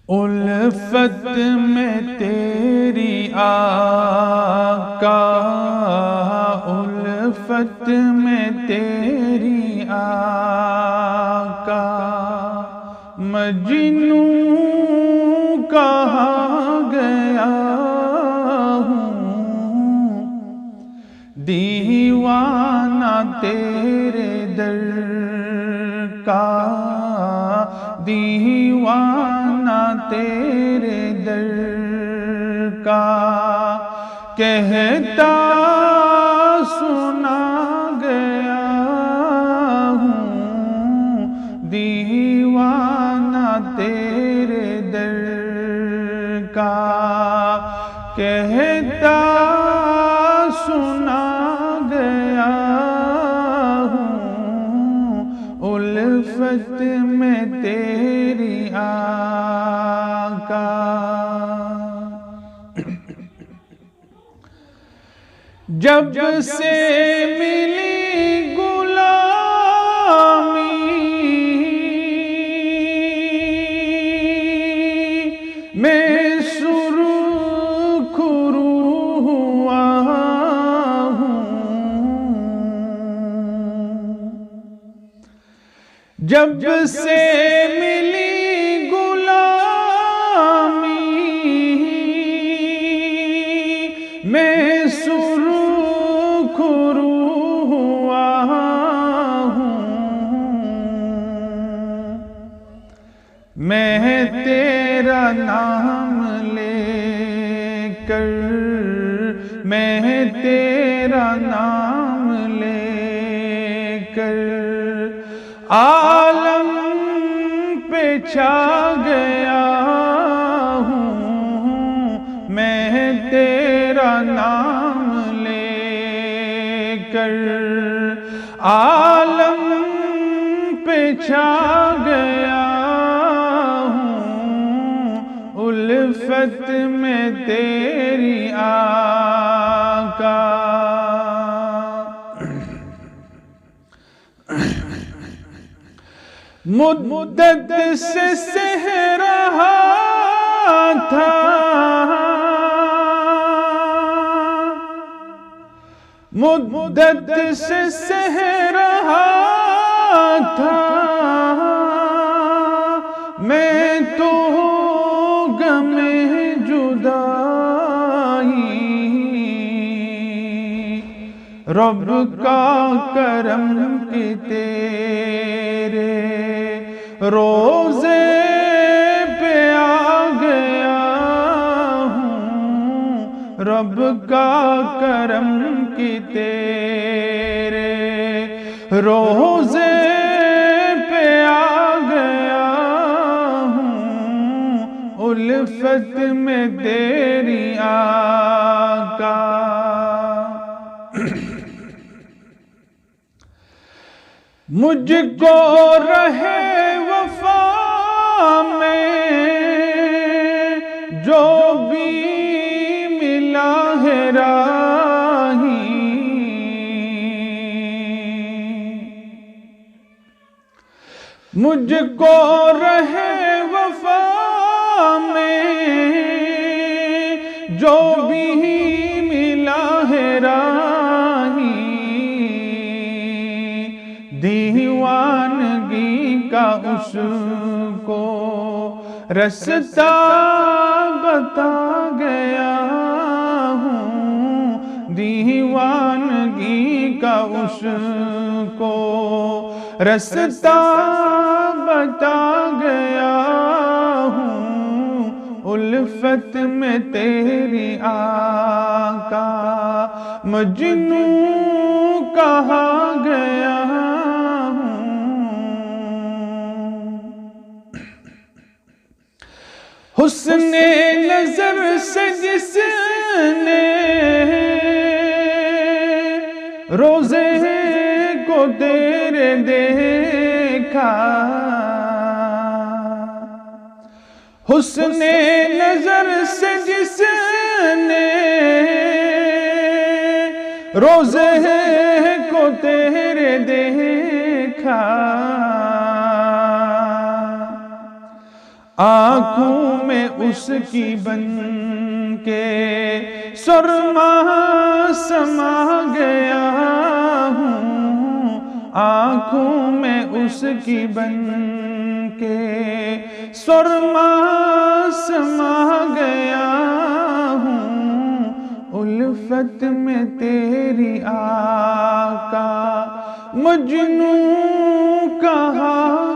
الفت میں تیری آقا، الفت میں تیری آقا، مجنوں کہا گیا ہوں، دیوانہ تیرے در کا، دیوانہ تیرے در کا، کہتا سنا گیا ہوں، دیوانہ تیرے در کا، کہتا سنا گیا ہوں، الفت میں تیری آقا۔ جب سے ملی غلامی میں سرخ روح ہوا ہوں، جب سے ملی غلامی میں سرخ روح ہوا ہوں، میں تیرا نام لے کر، میں تیرا نام لے کر عالم پہ چھا گیا ہوں، میں تیرا نام لے کر عالم پہ چھا گیا ہوں، الفت میں تیری آقا۔ مدت سے سہ رہا تھا، مدت سے سہ رہا تھا میں تو غم جدائی، رب کا کرم کہ تیرے روزے پہ آ گیا ہوں، رب کا کرم کہ تیرے روزے پہ آ گیا ہوں، الفت میں تیری آقا۔ مجھ کو رہے وفا میں جو بھی ملا ہے راہی، مجھ کو رہے وفا میں جو بھی ملا ہے راہی، دیوانگی کا اس کو رستہ بتا گیا ہوں، دیوانگی کا اس کو رستہ بتا گیا ہوں، الفت میں تیری آقا، مجنوں کہا گیا ہوں۔ حسن نظر سے جس نے روزے کو تیرے دیکھا، حسن نظر سے جس نے روزے کو تیرے دیکھا، آنکھوں میں اس کی بن کے سرما سما گیا ہوں، آنکھوں میں اس کی بن کے سرما سما گیا ہوں، الفت میں تیری آقا مجنوں کہا